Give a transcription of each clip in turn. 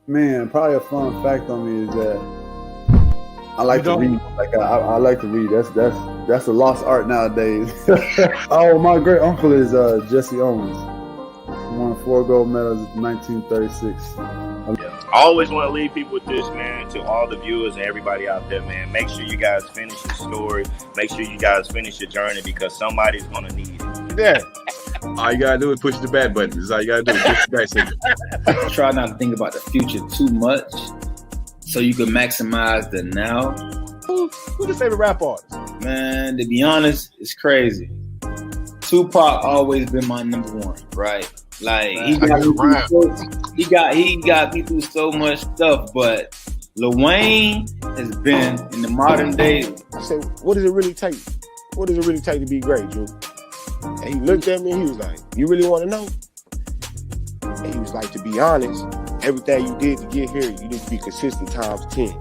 Man, probably a fun fact on me is that I You like to don't? read. I like to read. That's a lost art nowadays. Oh, my great uncle is Jesse Owens. He won 4 gold medals in 1936. Yeah. I always want to leave people with this, man. To all the viewers and everybody out there, man. Make sure you guys finish your story. Make sure you guys finish your journey because somebody's gonna need it. Yeah. All you gotta do is push the back button. That's all you gotta do. Push the back signal. Try not to think about the future too much so you can maximize the now. Who's your favorite rap artist? Man, to be honest, it's crazy. Tupac always been my number one, right? Like he got me through so much stuff, but Lil Wayne has been in the modern day. I said, what does it really take? What does it really take to be great, Drew? And he looked at me and he was like, you really want to know? And he was like, to be honest, everything you did to get here, you need to be consistent times 10.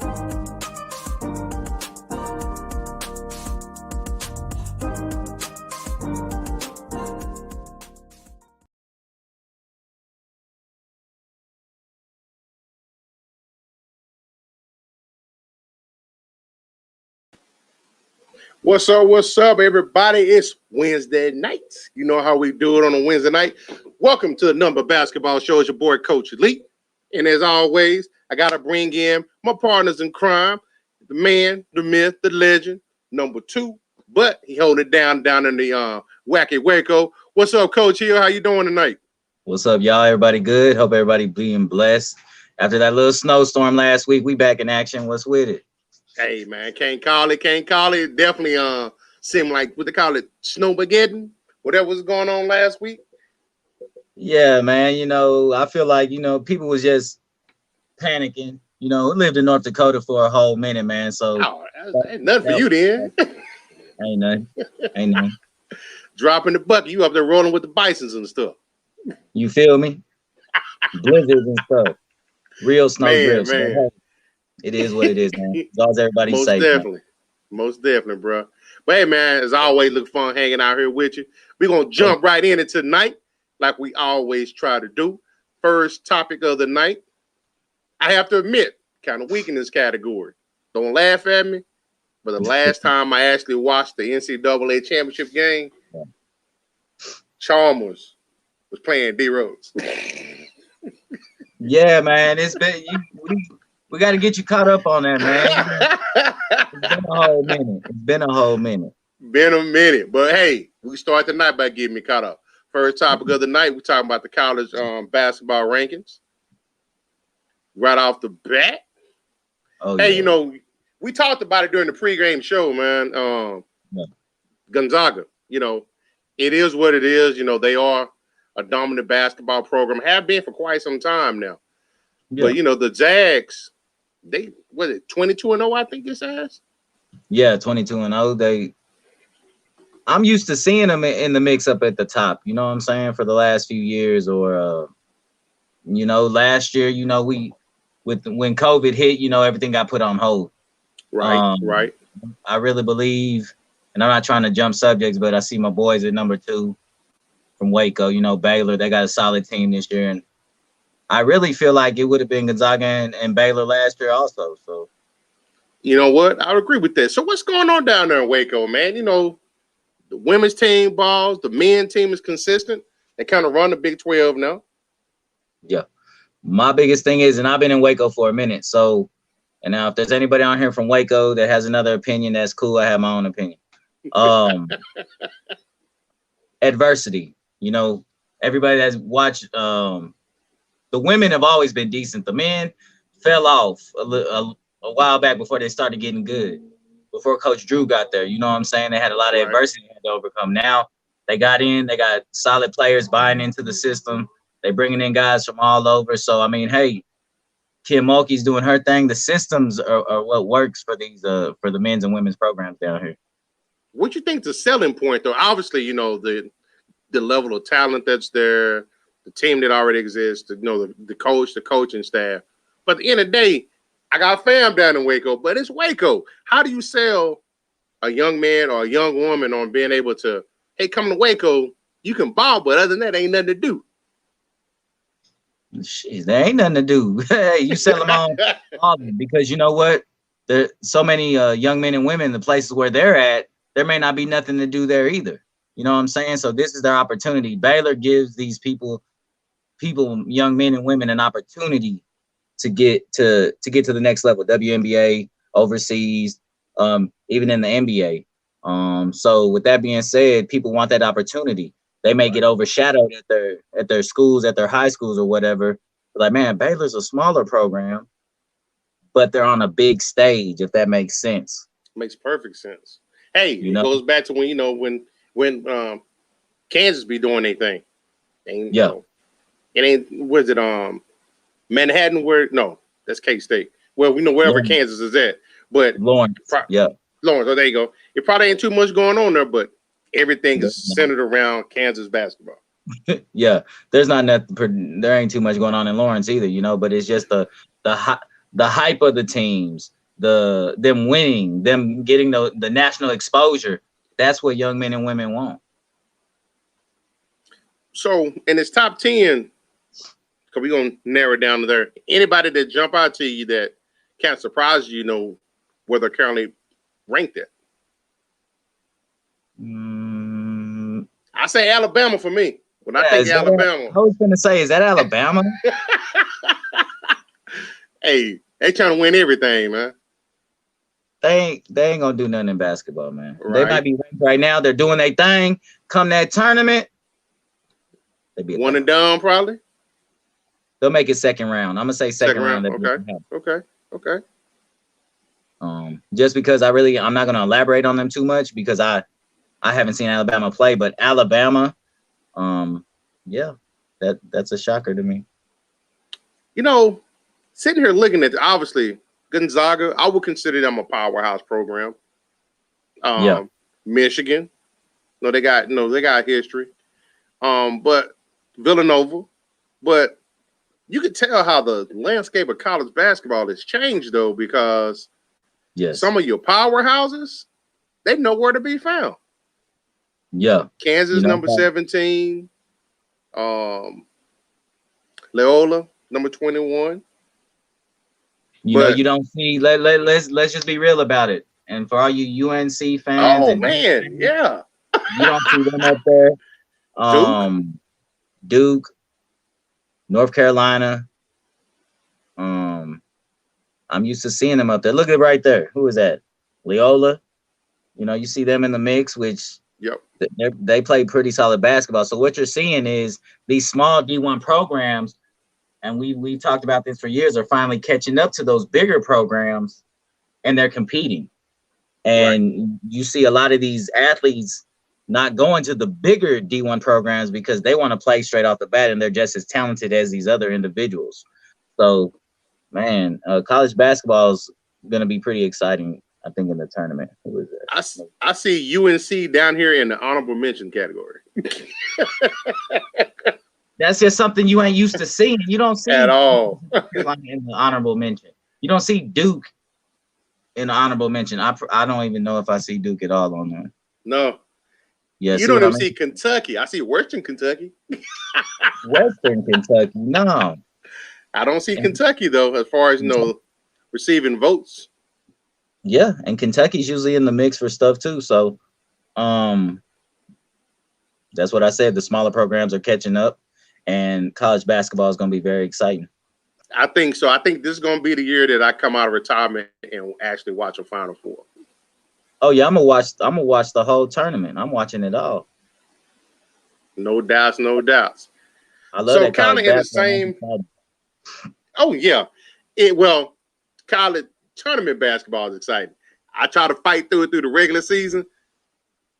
What's up, everybody? It's Wednesday night. You know how we do it on a Wednesday night. Welcome to the Number Basketball Show. It's your boy, Coach Elite. And as always, I got to bring in my partners in crime, the man, the myth, the legend, number 2. But he holding it down in the wacky Waco. What's up, Coach Hill? How you doing tonight? What's up, y'all? Everybody good? Hope everybody being blessed. After that little snowstorm last week, we back in action. What's with it? Hey, man, can't call it. Definitely seemed like, what they call it, snowmageddon, whatever was going on last week. Yeah, man, I feel like, people was just panicking. Lived in North Dakota for a whole minute, man. So ain't nothing for you then. Ain't nothing. Dropping the bucket, you up there rolling with the bisons and stuff. You feel me? Blizzards and stuff. Real snow drifts. Man. It is what it is, man. As long as everybody's safe. Most definitely, bro. But hey, man, as always, look fun hanging out here with you. We're going to jump right in tonight, like we always try to do. First topic of the night. I have to admit, kind of weak in this category. Don't laugh at me, but the last time I actually watched the NCAA championship game, Chalmers was playing D Rose. Yeah, man. It's been we got to get you caught up on that, man. It's been a whole minute. But hey, we start the night by getting me caught up. First topic of the night, we're talking about the college basketball rankings. Right off the bat. Oh, hey, yeah. We talked about it during the pregame show, man. Yeah. Gonzaga, it is what it is. They are a dominant basketball program, have been for quite some time now. Yeah. But, the Zags, they, 22-0, I think it says? Yeah, 22-0. I'm used to seeing them in the mix up at the top, you know what I'm saying, for the last few years. Or, last year, when COVID hit, everything got put on hold. Right. I really believe, and I'm not trying to jump subjects, but I see my boys at number 2 from Waco, Baylor. They got a solid team this year. And I really feel like it would have been Gonzaga and Baylor last year also. So, you know what? I would agree with that. So what's going on down there in Waco, man? The women's team balls, the men's team is consistent. They kind of run the Big 12 now. Yeah. My biggest thing is, and I've been in Waco for a minute. So, and now if there's anybody on here from Waco that has another opinion, that's cool. I have my own opinion. Adversity. Everybody that's watched, the women have always been decent. The men fell off a while back before they started getting good. Before Coach Drew got there, you know what I'm saying? They had a lot of adversity to overcome. Now they got solid players buying into the system. They're bringing in guys from all over. So, I mean, hey, Kim Mulkey's doing her thing. The systems are what works for for the men's and women's programs down here. What you think the selling point, though? Obviously, the level of talent that's there, the team that already exists, the coach, the coaching staff. But at the end of the day, I got fam down in Waco, but it's Waco. How do you sell a young man or a young woman on being able to, hey, come to Waco, you can ball, but other than that, ain't nothing to do? Shit, there ain't nothing to do. Hey, you sell them on because you know what? There so many young men and women in the places where they're at, there may not be nothing to do there either. You know what I'm saying? So this is their opportunity. Baylor gives these people, young men and women, an opportunity to get to the next level. WNBA, overseas, even in the NBA. So with that being said, people want that opportunity. They may get overshadowed at their schools, at their high schools or whatever. Like, man, Baylor's a smaller program, but they're on a big stage, if that makes sense. Makes perfect sense. Hey, it goes back to when Kansas be doing their thing. It ain't was it Manhattan that's K-State. Well, we know wherever Kansas is at, but Lawrence. Lawrence. Oh, there you go. It probably ain't too much going on there, but everything is centered around Kansas basketball. Yeah, there's not nothing. There ain't too much going on in Lawrence either, but it's just the hype of the teams, them winning, them getting the national exposure. That's what young men and women want. So in this top 10, because we're gonna narrow it down to there. Anybody that jump out to you that kind of surprise you, where they're currently ranked at? I say Alabama for me. When I think Alabama, I was gonna say, is that Alabama? Hey, they trying to win everything, man. They ain't gonna do nothing in basketball, man. Right. They might be ranked right now. They're doing their thing. Come that tournament, they be one and done probably. They'll make it second round. I'm gonna say second round. Okay. Just because I'm not gonna elaborate on them too much because I haven't seen Alabama play, but Alabama, that's a shocker to me. Sitting here looking at obviously Gonzaga, I would consider them a powerhouse program. Michigan, they got history. But Villanova, but you could tell how the landscape of college basketball has changed though, because some of your powerhouses, they know where to be found. Yeah. Kansas, number 17. Loyola, number 21. You don't see. Let's just be real about it. And for all you UNC fans, you don't see them up there. Duke, North Carolina. I'm used to seeing them up there. Look at right there. Who is that? Loyola. You see them in the mix, which they play pretty solid basketball. So what you're seeing is these small D1 programs, and we talked about this for years, are finally catching up to those bigger programs, and they're competing. And you see a lot of these athletes not going to the bigger D1 programs because they want to play straight off the bat, and they're just as talented as these other individuals. So, man, college basketball is going to be pretty exciting, I think, in the tournament. I see UNC down here in the honorable mention category. That's just something you ain't used to seeing. You don't see at all in the honorable mention. You don't see Duke in the honorable mention. I don't even know if I see Duke at all on there. No. Yeah, you don't even see Kentucky. I see Western Kentucky. Western Kentucky, no. I don't see Kentucky though, as far as receiving votes. Yeah, and Kentucky's usually in the mix for stuff too. So, that's what I said. The smaller programs are catching up, and college basketball is going to be very exciting. I think so. I think this is going to be the year that I come out of retirement and actually watch a Final Four. Oh yeah, I'm gonna watch the whole tournament. I'm watching it all. No doubts, no doubts. I love that. Kind of in the same. Oh yeah, college tournament basketball is exciting. I try to fight through the regular season.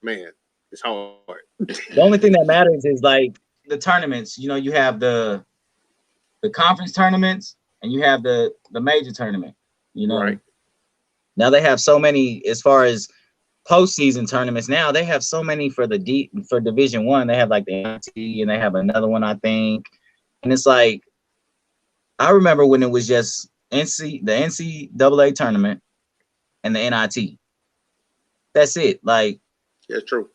Man, it's hard. The only thing that matters is like the tournaments. You have the conference tournaments and you have the major tournament. Right. Now they have so many as far as postseason tournaments. Now they have so many for Division I. They have like the NIT and they have another one, I think. And it's like, I remember when it was just the NCAA tournament and the NIT. That's it. Like, that's true.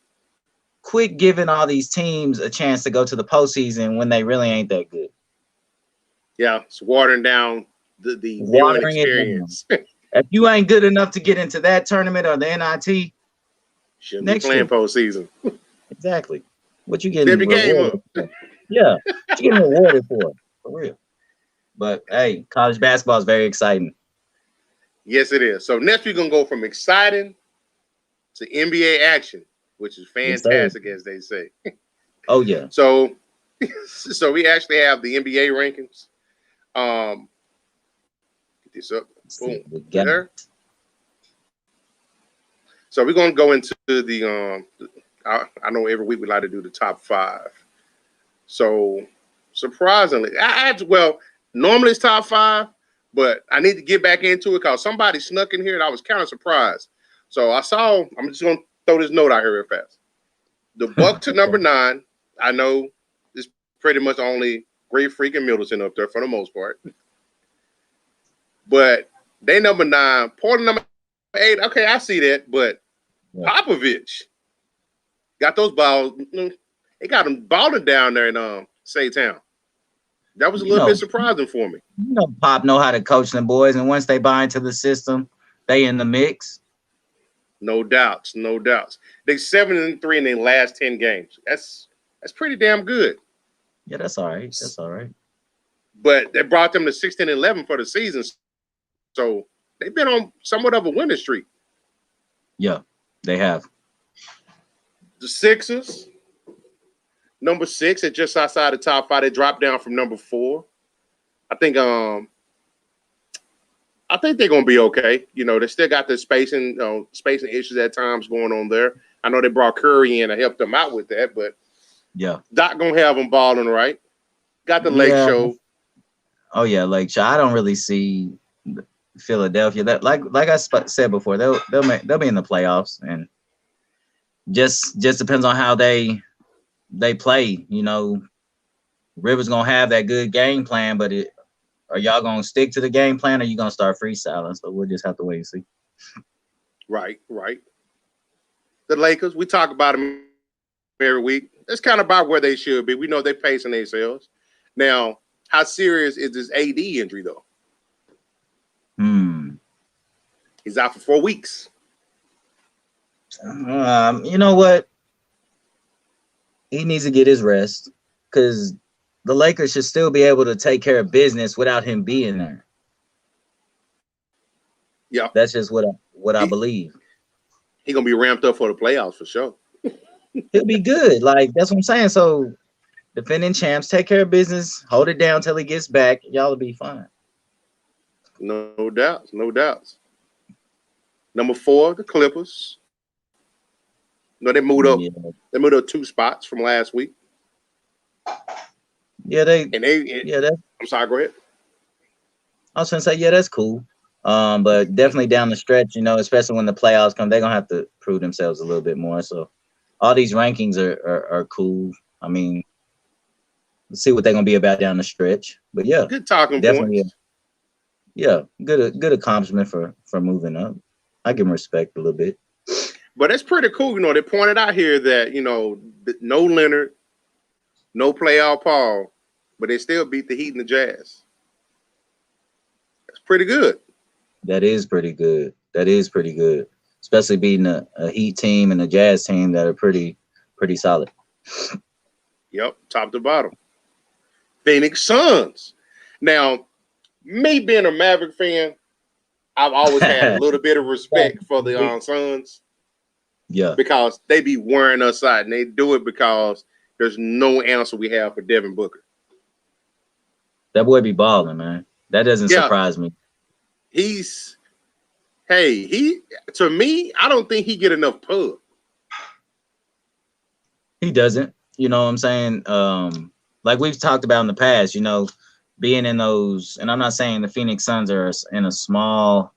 Quit giving all these teams a chance to go to the postseason when they really ain't that good. Yeah, it's watering down the viewing Watering it down. experience. If you ain't good enough to get into that tournament or the NIT, Shouldn't be next playing year. postseason. Exactly. What you getting Step your game rewarded up. for? Yeah, what you getting rewarded for real. But hey, college basketball is very exciting. Yes, it is. So next we're gonna go from exciting to NBA action, which is Yes, sir. fantastic, as they say. Oh yeah. So we actually have the NBA rankings. Get this up. Boom. We got There. So we're gonna go into the I know every week we like to do the top 5. So surprisingly, normally it's top 5, but I need to get back into it because somebody snuck in here and I was kind of surprised. So I'm just gonna throw this note out here real fast. The Bucks are number 9. I know it's pretty much only Great Freak and Middleton up there for the most part. But they number 9, Portland number 8. Okay, I see that, but Yeah. Popovich got those balls. They got them balling down there in Saytown. That was a little bit surprising for me. You know, Pop know how to coach them boys, and once they buy into the system, they in the mix. No doubts, no doubts. They 7-3 in their last 10 games. That's pretty damn good. Yeah, that's all right. That's all right. But they brought them to 16-11 for the season, so they've been on somewhat of a winning streak. Yeah, they have. The Sixers, number 6, at just outside the top 5. They dropped down from number 4. I think they're gonna be okay. You know, they still got the spacing issues at times going on there. I know they brought Curry in to help them out with that, but Yeah. Doc gonna have them balling right. Got the Lake Show. Oh yeah, Lake Show. I don't really see Philadelphia. That like I said before, they'll be in the playoffs, and just depends on how they play. You know, Rivers gonna have that good game plan, but are y'all gonna stick to the game plan, or you gonna start freestyling? So we'll just have to wait and see. Right. The Lakers, we talk about them every week. That's kind of about where they should be. We know they're pacing themselves. Now, how serious is this AD injury, though? He's out for 4 weeks. You know what? He needs to get his rest because the Lakers should still be able to take care of business without him being there. Yeah, that's just what I believe. He's gonna be ramped up for the playoffs for sure. He'll be good. Like that's what I'm saying. So defending champs, take care of business, hold it down till he gets back. Y'all will be fine. No doubts, no doubts. Number 4, the Clippers. No, they moved up. Yeah. They moved up 2 spots from last week. Yeah, I'm sorry, go ahead. I was gonna say, yeah, that's cool. But definitely down the stretch, you know, especially when the playoffs come, they're gonna have to prove themselves a little bit more. So all these rankings are cool. I mean, let's see what they're gonna be about down the stretch. But yeah, good talking definitely. Points. Yeah, good accomplishment for moving up. I give him respect a little bit. But it's pretty cool, you know. They pointed out here that, you know, no Leonard, no playoff Paul, but they still beat the Heat and the Jazz. That's pretty good. That is pretty good. Especially beating a Heat team and a Jazz team that are pretty solid. Yep, top to bottom. Phoenix Suns. Now, me being a Maverick fan, I've always had a little bit of respect for the Suns. Yeah. Because they be wearing us out, and they do it because there's no answer we have for Devin Booker. That boy be balling, man. That doesn't surprise me. To me, I don't think he get enough pub. He doesn't. You know what I'm saying? Like we've talked about in the past, you know, being in those, and I'm not saying the Phoenix Suns are in a small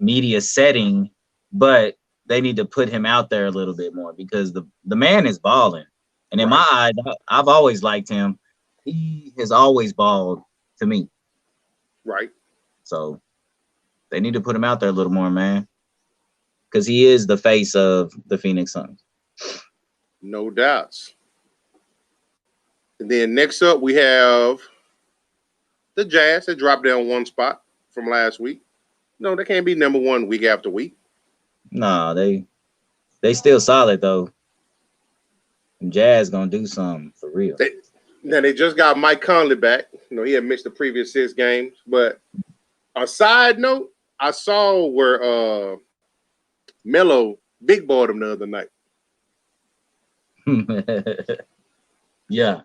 media setting, but they need to put him out there a little bit more because the man is balling. And in my eyes, I've always liked him. He has always balled to me. Right. So they need to put him out there a little more, man. Because he is the face of the Phoenix Suns. No doubts. And then next up, we have the Jazz. They dropped down one spot from last week. No, they can't be number one week after week. Nah, they still solid though. Jazz gonna do something for real. They just got Mike Conley back. You know, he had missed the previous 6 games. But a side note, I saw where Melo big boyed him the other night. Yeah.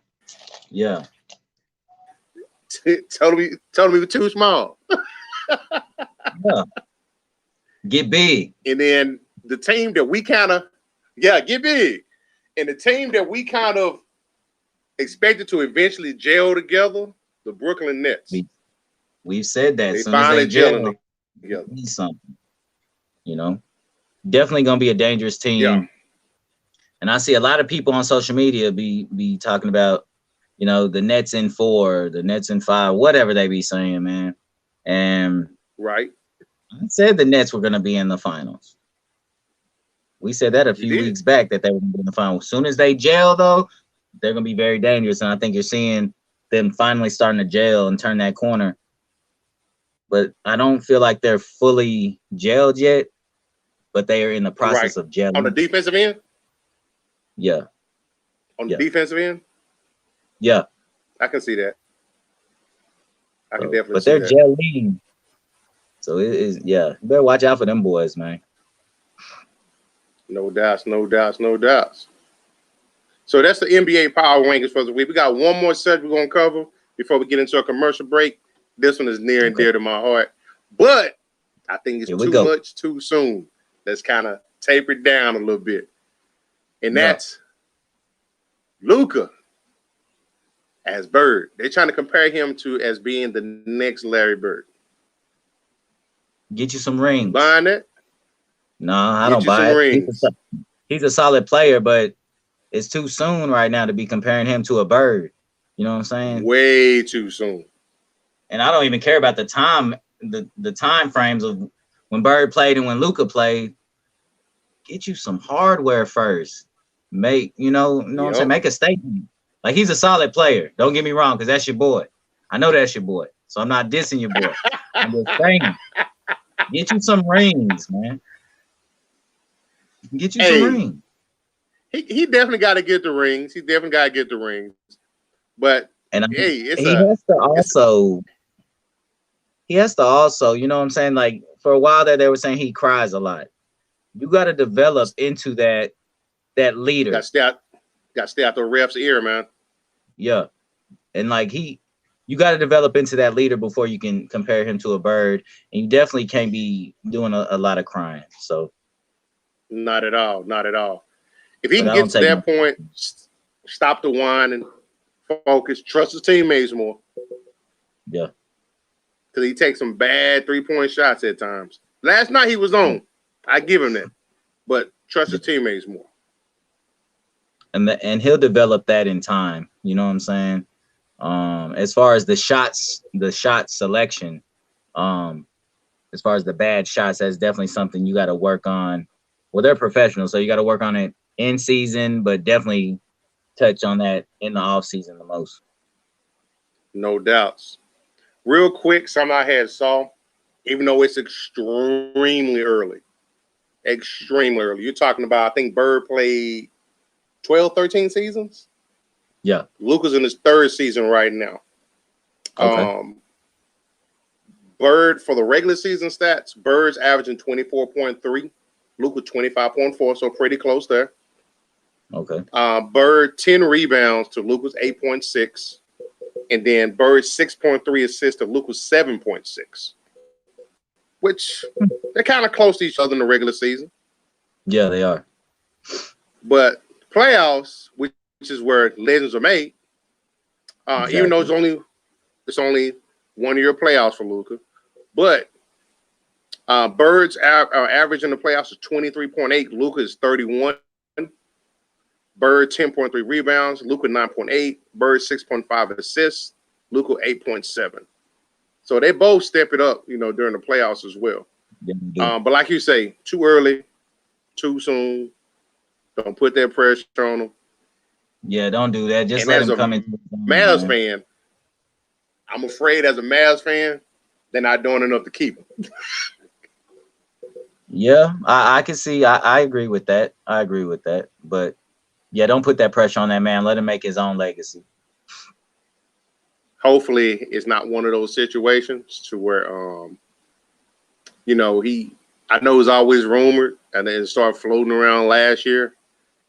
told him he was too small. Yeah. Get big. And then the team that we kind of, get big. And the team that we kind of expected to eventually gel together, the Brooklyn Nets. We've said that. They Soon finally as they gel together. Something. You know, definitely gonna be a dangerous team. Yeah. And I see a lot of people on social media be talking about, you know, the Nets in 4, the Nets in 5, whatever they be saying, man. And right. I said the Nets were gonna be in the finals. We said that a few weeks back that they were gonna be in the finals. As soon as they gel, though, they're gonna be very dangerous. And I think you're seeing them finally starting to gel and turn that corner. But I don't feel like they're fully gelled yet, but they are in the process of gelling. On the defensive end? Yeah. On the defensive end? Yeah. I can see that. I can definitely but see they're that. gelling. So it is, you better watch out for them boys, man. No doubts. So that's the NBA Power Rankings for the week. We got one more subject we're going to cover before we get into a commercial break. This one is near and dear to my heart. But I think it's too much too soon. Let's kind of taper it down a little bit. And that's Luka as Bird. They're trying to compare him to as being the next Larry Bird. Get you some rings. Buying it? No, I don't buy it. He's a solid player, but it's too soon right now to be comparing him to a Bird. You know what I'm saying? Way too soon. And I don't even care about the time, the time frames of when Bird played and when Luka played. Get you some hardware first. Make, what I'm saying? Make a statement. Like, he's a solid player. Don't get me wrong, because that's your boy. I know that's your boy. So I'm not dissing your boy. I'm just saying, get you some rings, man. Get you some rings. He definitely got to get the rings. But he has to also, you know what I'm saying? Like, for a while there, they were saying he cries a lot. You got to develop into that leader. Got to stay out the ref's ear, man. Yeah. And like you got to develop into that leader before you can compare him to a Bird. And you definitely can't be doing a lot of crying. So not at all. If he can get to that point, stop the whine and focus, trust his teammates more. Yeah. Because he takes some bad 3-point shots at times. Last night he was on. I give him that. But trust his teammates more. And he'll develop that in time. You know what I'm saying? As far as the shot selection, as far as the bad shots, that's definitely something you got to work on. Well, they're professionals, so you got to work on it in season, but definitely touch on that in the off season the most. No doubts. Real quick, something I had saw, even though it's extremely early. You're talking about, I think Bird played 12, 13 seasons. Yeah. Luka's in his 3rd season right now. Okay. Bird, for the regular season stats, Bird's averaging 24.3, Luka 25.4, so pretty close there. Okay. Bird 10 rebounds to Luka's 8.6, and then Bird's 6.3 assists to Luka's 7.6, which they're kind of close to each other in the regular season. Yeah, they are. But playoffs, which is where legends are made, exactly. Even though it's only 1 year playoffs for Luka, but Bird's average in the playoffs is 23.8. Luka is 31. Bird 10.3 rebounds. Luka 9.8. Bird 6.5 assists. Luka 8.7. So they both step it up, during the playoffs as well. Yeah, but like you say, too early, too soon. Don't put that pressure on them. Yeah, don't do that. Just let him come into the game, Mavs fan, I'm afraid as a Mavs fan, they're not doing enough to keep him. Yeah, I can see. I agree with that. I agree with that. But yeah, don't put that pressure on that man. Let him make his own legacy. Hopefully, it's not one of those situations to where, you know, I know it's always rumored, and then it started floating around last year,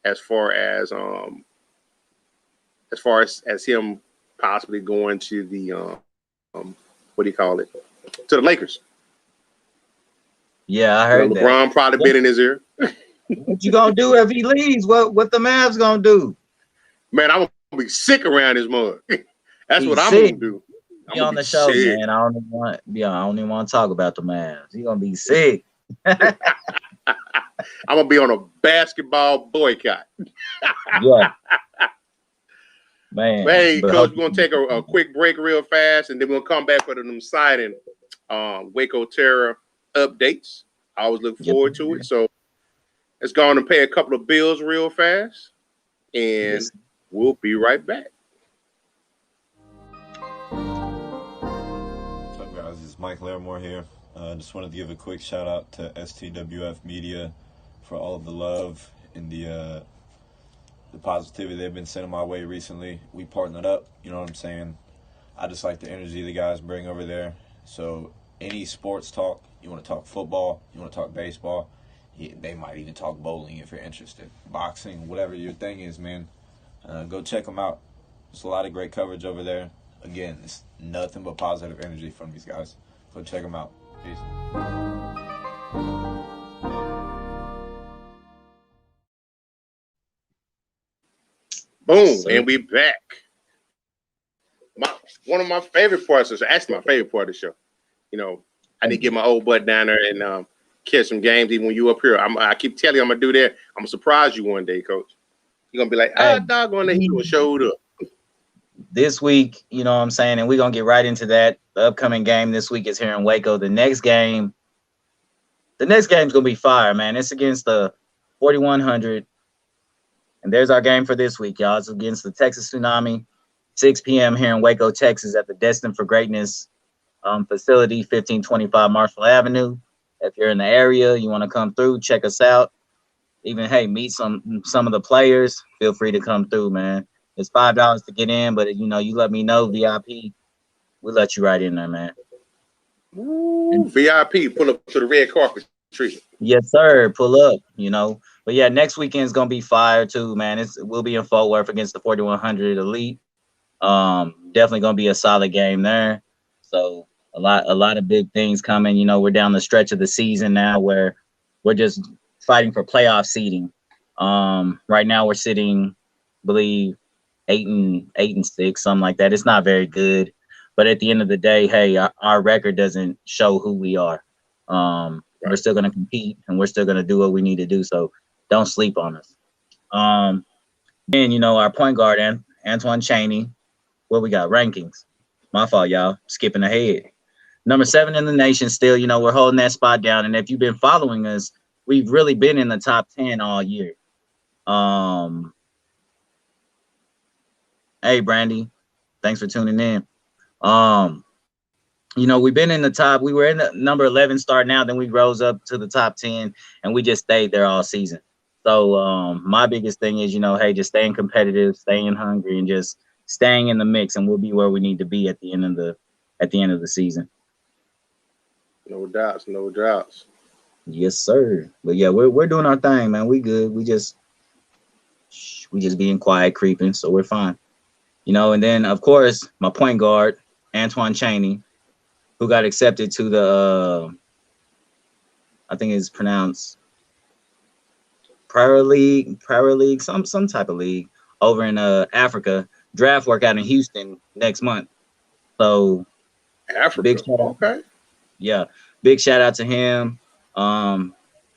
as far as him possibly going to the what do you call it, to the Lakers. Yeah, I heard LeBron that. probably been in his ear. What you gonna do if he leaves? What the Mavs gonna do? Man, I'm gonna be sick around his mug. That's Be what I'm sick. gonna do. Be on the show, sick. man. I don't even want to talk about the Mavs. He gonna be sick. I'm gonna be on a basketball boycott. Yeah. Man. Hey, but Coach, we're gonna take a quick break real fast, and then we'll come back for them signing Waco Terra updates. I always look forward to it. So let's go on and pay a couple of bills real fast, and we'll be right back. What's up, guys? It's Mike Larimore here. Just wanted to give a quick shout out to STWF Media for all of the love and the positivity they've been sending my way recently. We partnered up, you know what I'm saying? I just like the energy the guys bring over there. So any sports talk, you want to talk football, you want to talk baseball, they might even talk bowling if you're interested. Boxing, whatever your thing is, man. Go check them out. There's a lot of great coverage over there. Again, it's nothing but positive energy from these guys. Go check them out. Peace. Boom, and we back. One of my favorite parts is actually my favorite part of the show. You know, I need to get my old butt down there and catch some games even when you up here. I keep telling you I'm gonna do that. I'm gonna surprise you one day, Coach. You're gonna be like, doggone it, he showed up. This week, you know what I'm saying, and we're gonna get right into that. The upcoming game this week is here in Waco. The next game's gonna be fire, man. It's against the 4100. And there's our game for this week, y'all. It's against the Texas Tsunami, 6 p.m. here in Waco, Texas, at the Destined for Greatness facility, 1525 Marshall Avenue. If you're in the area, you want to come through, check us out. Even, hey, meet some of the players. Feel free to come through, man. It's $5 to get in, but, you know, you let me know, VIP, we'll let you right in there, man. Ooh, VIP, pull up to the red carpet treatment. Yes, sir. Pull up, you know. But yeah, next weekend's gonna be fire too, man. We'll be in Fort Worth against the 4100 Elite. Definitely gonna be a solid game there. So a lot of big things coming. You know, we're down the stretch of the season now where we're just fighting for playoff seeding. Right now we're sitting, I believe, 8 and 6, something like that. It's not very good, but at the end of the day, hey, our record doesn't show who we are. We're still gonna compete and we're still gonna do what we need to do. So don't sleep on us. Then, you know, our point guard, Antoine Chaney. What we got? Rankings. My fault, y'all. Skipping ahead. Number 7 in the nation still. You know, we're holding that spot down. And if you've been following us, we've really been in the top 10 all year. Hey, Brandy. Thanks for tuning in. You know, we've been in the top. We were in the number 11 start now. Then we rose up to the top 10, and we just stayed there all season. So my biggest thing is, you know, hey, just staying competitive, staying hungry, and just staying in the mix, and we'll be where we need to be at the end of the season. No doubts, no doubts. Yes, sir. But yeah, we're doing our thing, man. We good. We just being quiet, creeping, so we're fine. You know, and then of course my point guard, Antoine Chaney, who got accepted to the I think it's pronounced Prayer League, some type of league over in Africa. Draft workout in Houston next month. So Africa. Big shout out. Okay. Yeah, big shout out to him.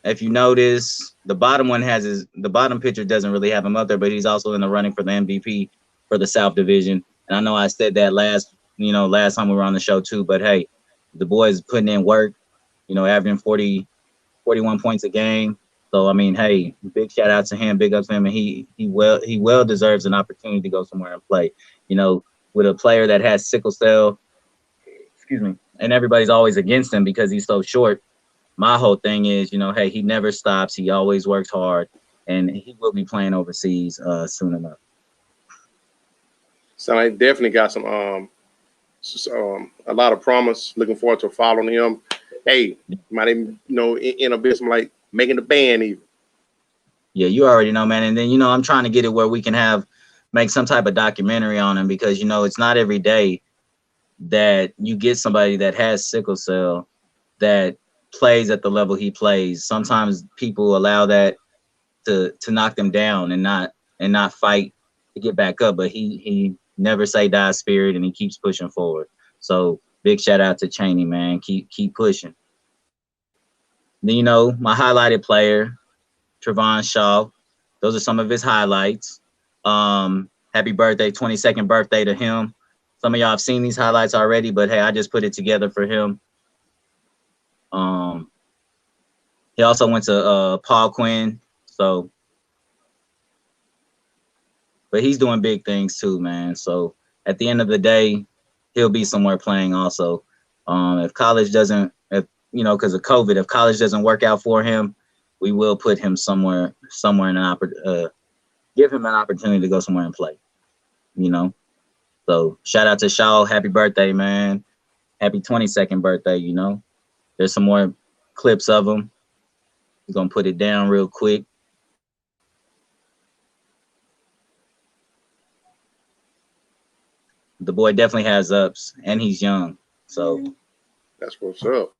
If you notice, the bottom picture doesn't really have him up there, but he's also in the running for the MVP for the South Division. And I know I said that last time we were on the show too, but hey, the boy's putting in work, you know, averaging 41 points a game. So I mean, hey, big shout out to him, big up to him, and he well deserves an opportunity to go somewhere and play. You know, with a player that has sickle cell, excuse me, and everybody's always against him because he's so short. My whole thing is, you know, hey, he never stops. He always works hard, and he will be playing overseas soon enough. So I definitely got some a lot of promise. Looking forward to following him. Hey, might even, you know, in a business like making the band even. Yeah, you already know, man. And then, you know, I'm trying to get it where we can make some type of documentary on him, because, you know, it's not every day that you get somebody that has sickle cell that plays at the level he plays. Sometimes people allow that to knock them down and not fight to get back up, but he never say die spirit, and he keeps pushing forward. So big shout out to Chaney, man. Keep pushing. Then, you know, my highlighted player, Trevon Shaw. Those are some of his highlights. Happy birthday, 22nd birthday to him. Some of y'all have seen these highlights already, but hey, I just put it together for him. He also went to Paul Quinn, so, but he's doing big things too, man. So at the end of the day, he'll be somewhere playing also. If college doesn't, you know, because of COVID, if college doesn't work out for him, we will put him somewhere in give him an opportunity to go somewhere and play, you know. So shout out to Shaw. Happy birthday, man. Happy 22nd birthday, you know. There's some more clips of him. We're going to put it down real quick. The boy definitely has ups, and he's young. So that's what's up.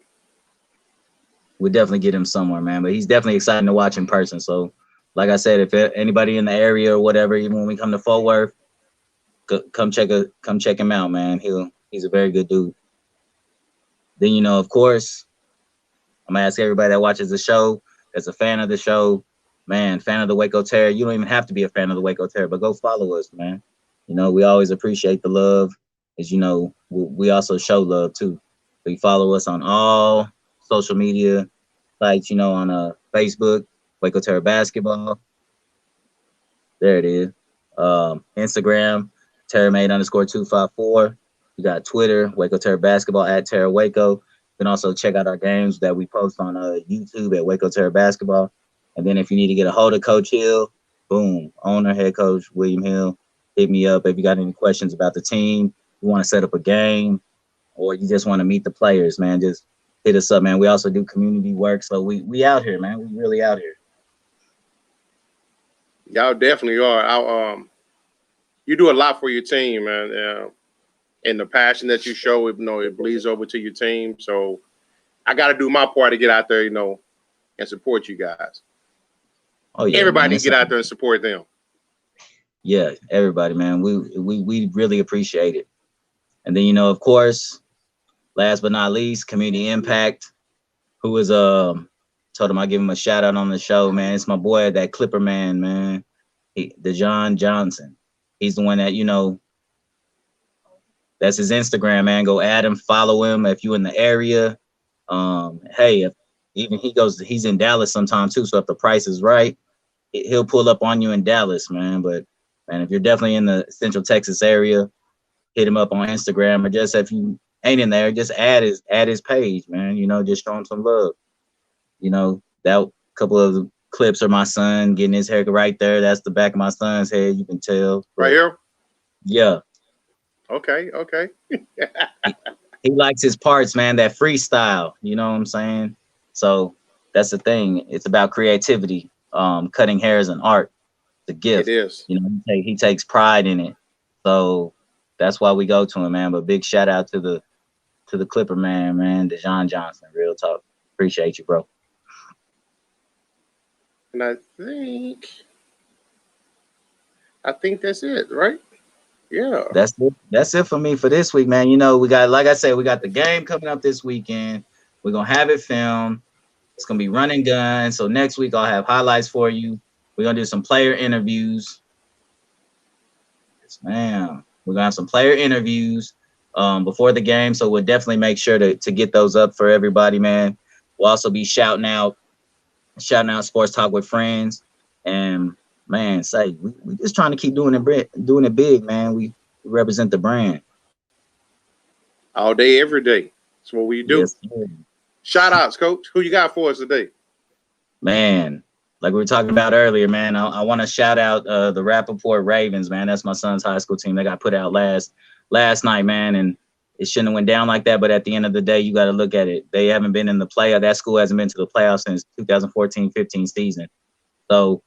We'll definitely get him somewhere, man. But he's definitely exciting to watch in person. So, like I said, if anybody in the area or whatever, even when we come to Fort Worth, come check him out, man. He's a very good dude. Then, you know, of course, I'm gonna ask everybody that watches the show, that's a fan of the show, man, fan of the Waco Terror. You don't even have to be a fan of the Waco Terror, but go follow us, man. You know, we always appreciate the love. As you know, we also show love too. So you follow us on all social media sites, you know, on Facebook, Waco Terror Basketball. There it is. Instagram, TerrorMade_254. You got Twitter, Waco Terror Basketball, @Terror Waco. You can also check out our games that we post on YouTube at Waco Terror Basketball. And then if you need to get a hold of Coach Hill, boom, owner, head coach, William Hill, hit me up. If you got any questions about the team, you want to set up a game, or you just want to meet the players, man, just hit us up, man. We also do community work. So we out here, man. We really out here. Y'all definitely are. You do a lot for your team, man. And the passion that you show, you know, it bleeds over to your team. So I got to do my part to get out there, you know, and support you guys. Oh yeah, everybody man, get out there and support them. Yeah, everybody, man. We really appreciate it. And then, you know, of course, last but not least, Community Impact, who is told him I give him a shout out on the show, man. It's my boy, that Clipper man, Dejon Johnson. He's the one that, you know, that's his Instagram, man. Go add him, follow him if you in the area. Hey, if even he's in Dallas sometime too. So if the price is right, he'll pull up on you in Dallas, man. But man, if you're definitely in the Central Texas area, hit him up on Instagram, or just if you ain't in there, just add his page, man. You know, just show him some love. You know, that couple of clips are my son getting his haircut right there. That's the back of my son's head. You can tell. Right here? Yeah. Okay. He likes his parts, man, that freestyle. You know what I'm saying? So that's the thing. It's about creativity. Cutting hair is an art. It's a gift. It is. You know, he takes pride in it. So that's why we go to him, man. But big shout out to the Clipper man, Dejon Johnson. Real talk. Appreciate you, bro. And I think that's it, right? Yeah. That's it for me for this week, man. You know, we got, like I said, we got the game coming up this weekend. We're gonna have it filmed. It's gonna be run and gun. So next week I'll have highlights for you. We're gonna do some player interviews. Yes, ma'am. We're gonna have some player interviews before the game. So we'll definitely make sure to get those up for everybody, man. We'll also be shouting out Sports Talk with Friends. And man, we just trying to keep doing it big, man. We represent the brand. All day, every day. That's what we do. Yes, sir. Shout outs, Coach. Who you got for us today? Man, like we were talking about earlier, man, I want to shout out the Rappaport Ravens, man. That's my son's high school team. They got put out last night, man, and it shouldn't have went down like that. But at the end of the day, you got to look at it. They haven't been in the playoff. That school hasn't been to the playoffs since 2014-15 season. So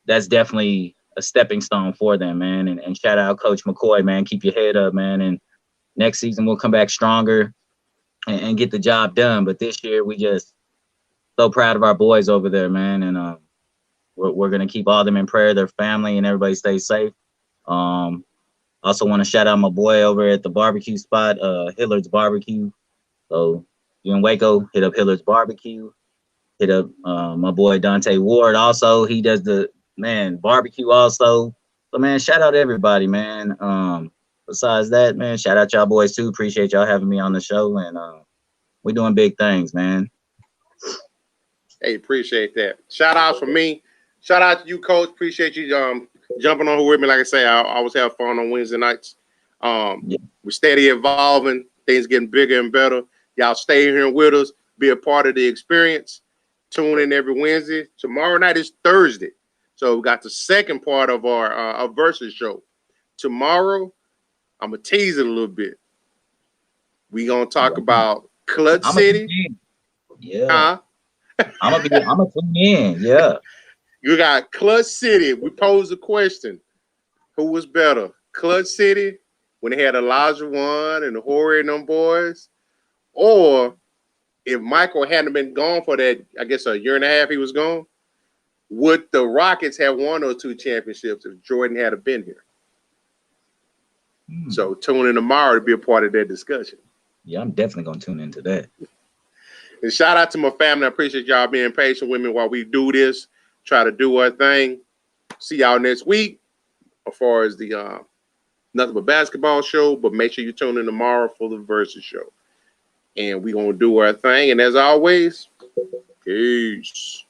that's definitely a stepping stone for them, man. And shout out Coach McCoy, man. Keep your head up, man. And next season we'll come back stronger and get the job done. But this year we just so proud of our boys over there, man. And we're gonna keep all of them in prayer, their family, and everybody stay safe. Also want to shout out my boy over at the barbecue spot, Hillard's Barbecue. So you in Waco, hit up Hillard's Barbecue. Hit up my boy Dante Ward. Also, he does the barbecue also. So man, shout out to everybody, man. Besides that, man, shout out y'all boys too. Appreciate y'all having me on the show, and we're doing big things, man. Hey, appreciate that. Shout outs from me. Shout out to you, Coach. Appreciate you jumping on with me. Like I say, I always have fun on Wednesday nights. We're steady evolving. Things getting bigger and better. Y'all stay here with us. Be a part of the experience. Tune in every Wednesday. Tomorrow night is Thursday. So we got the second part of our Versus show. Tomorrow, I'm going to tease it a little bit. We're going to talk about Clutch City. Yeah. I'm gonna tune in. Yeah. You got Clutch City. We posed the question: who was better, Clutch City when they had Elijah One and the Horry and them boys, or if Michael hadn't been gone for that, I guess a year and a half he was gone, would the Rockets have won those 2 championships if Jordan had been here? So tune in tomorrow to be a part of that discussion. Yeah, I'm definitely gonna tune into that. And shout out to my family. I appreciate y'all being patient with me while we do this. Try to do our thing. See y'all next week as far as the Nothing But Basketball show. But make sure you tune in tomorrow for the Versus show. And we're going to do our thing. And as always, peace.